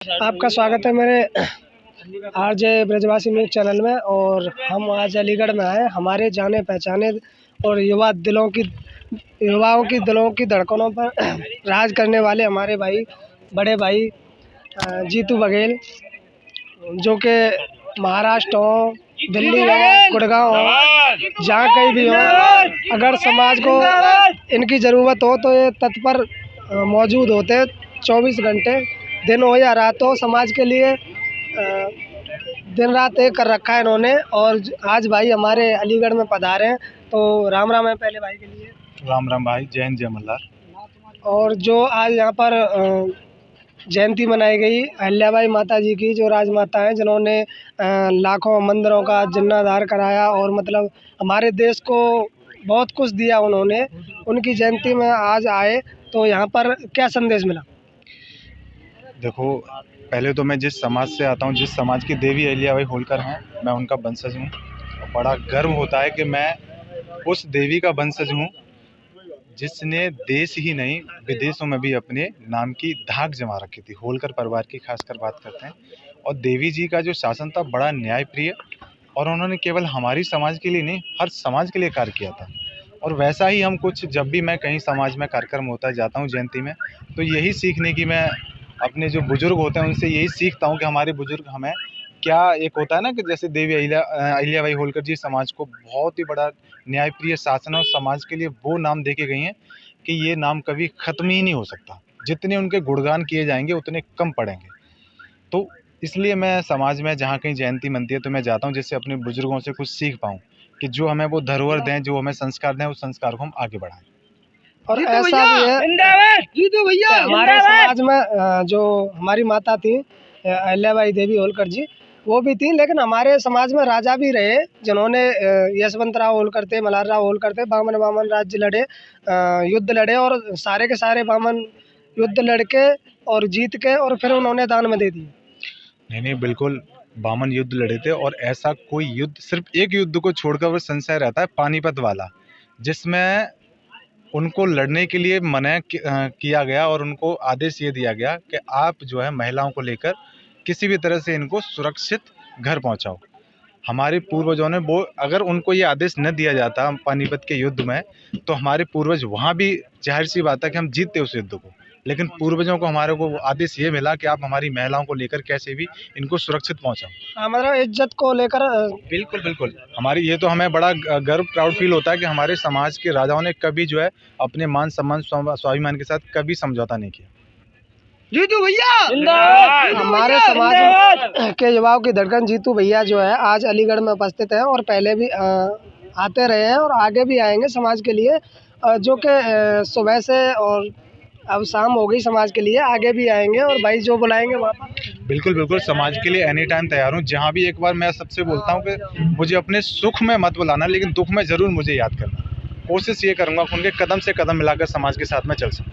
आपका स्वागत है मेरे आरजे ब्रजवासी न्यूज़ चैनल में। और हम आज अलीगढ़ में आए, हमारे जाने पहचाने और युवाओं की दिलों की धड़कनों पर राज करने वाले हमारे भाई, बड़े भाई जीतू बघेल, जो कि महाराष्ट्र हो, दिल्ली हो, गुड़गांव हो, जहाँ कहीं भी हो, अगर समाज को इनकी ज़रूरत हो तो ये तत्पर मौजूद होते 24 घंटे, दिन हो या रात हो। समाज के लिए दिन रात एक कर रखा है इन्होंने। और आज भाई हमारे अलीगढ़ में पधारे हैं, तो राम राम है पहले भाई के लिए। राम राम भाई, जय हिंद जय मल्हार। और जो आज यहाँ पर जयंती मनाई गई अहिल्याबाई माता जी की, जो राजमाता हैं, जिन्होंने लाखों मंदिरों का जीर्णोद्धार कराया और मतलब हमारे देश को बहुत कुछ दिया उन्होंने, उनकी जयंती में आज आए, तो यहाँ पर क्या संदेश मिला? देखो, पहले तो मैं जिस समाज से आता हूँ, जिस समाज की देवी अहिल्याबाई होलकर हैं, मैं उनका वंशज हूँ। बड़ा गर्व होता है कि मैं उस देवी का वंशज हूँ जिसने देश ही नहीं विदेशों में भी अपने नाम की धाक जमा रखी थी। होलकर परिवार की खासकर बात करते हैं। और देवी जी का जो शासन था बड़ा न्यायप्रिय, और उन्होंने केवल हमारी समाज के लिए नहीं, हर समाज के लिए कार्य किया था। और वैसा ही हम कुछ, जब भी मैं कहीं समाज में कार्यक्रम होता है, जाता हूँ जयंती में, तो यही सीखने की मैं अपने जो बुजुर्ग होते हैं उनसे यही सीखता हूँ कि हमारे बुजुर्ग हमें क्या, एक होता है ना कि जैसे देवी अहिल्याबाई होलकर जी समाज को बहुत ही बड़ा न्यायप्रिय शासन और समाज के लिए वो नाम दे के गई हैं कि ये नाम कभी ख़त्म ही नहीं हो सकता। जितने उनके गुणगान किए जाएंगे उतने कम पड़ेंगे। तो इसलिए मैं समाज में जहाँ कहीं जयंती मनती है तो मैं जाता हूँ, जिससे अपने बुजुर्गों से कुछ सीख पाऊँ कि जो हमें वो धरोहर दें, जो हमें संस्कार दें, उस संस्कार को हम आगे बढ़ाएं। और ऐसा भी है भैया, हमारे समाज में जो हमारी माता थी अहिल्याबाई देवी होलकर जी, वो भी थी, लेकिन हमारे समाज में राजा भी रहे जिन्होंने यशवंतराव होलकर थे, मल्हारराव होलकर थे, बामन राज्य लड़े, युद्ध लड़े, और सारे के सारे बामन युद्ध लड़के और जीत के, और फिर उन्होंने दान में दे दिए। नहीं, बिल्कुल बामन युद्ध लड़े थे। और ऐसा कोई युद्ध, सिर्फ एक युद्ध को छोड़कर वो संशय रहता है, पानीपत वाला, जिसमें उनको लड़ने के लिए मना किया गया और उनको आदेश ये दिया गया कि आप जो है महिलाओं को लेकर किसी भी तरह से इनको सुरक्षित घर पहुंचाओ। हमारे पूर्वजों ने वो, अगर उनको ये आदेश न दिया जाता पानीपत के युद्ध में, तो हमारे पूर्वज वहाँ भी, जाहिर सी बात है कि हम जीतते उस युद्ध को। लेकिन पूर्वजों को, हमारे को आदेश ये मिला कि आप हमारी महिलाओं को लेकर कैसे भी इनको सुरक्षित पहुंचाओ। मतलब इज्जत को लेकर। बिल्कुल बिल्कुल, हमारी ये तो हमें बड़ा गर्व, प्राउड फील होता है कि हमारे समाज के राजाओं ने कभी जो है अपने मान सम्मान स्वाभिमान के साथ कभी समझौता नहीं किया। जीतू भैया, हमारे समाज के युवाओं की धड़कन जीतू भैया जो है आज अलीगढ़ में उपस्थित हैं, और पहले भी आते रहे हैं और आगे भी आएंगे समाज के लिए, जो कि सुबह से और अब शाम हो गई समाज के लिए, आगे भी आएंगे और भाई जो बुलाएंगे वहाँ पर। बिल्कुल बिल्कुल, समाज के लिए एनी टाइम तैयार हूँ। जहाँ भी, एक बार मैं सबसे बोलता हूँ कि मुझे अपने सुख में मत बुलाना, लेकिन दुख में ज़रूर मुझे याद करना। कोशिश ये करूँगा कि उनके कदम से कदम मिलाकर समाज के साथ में चल सकूँ।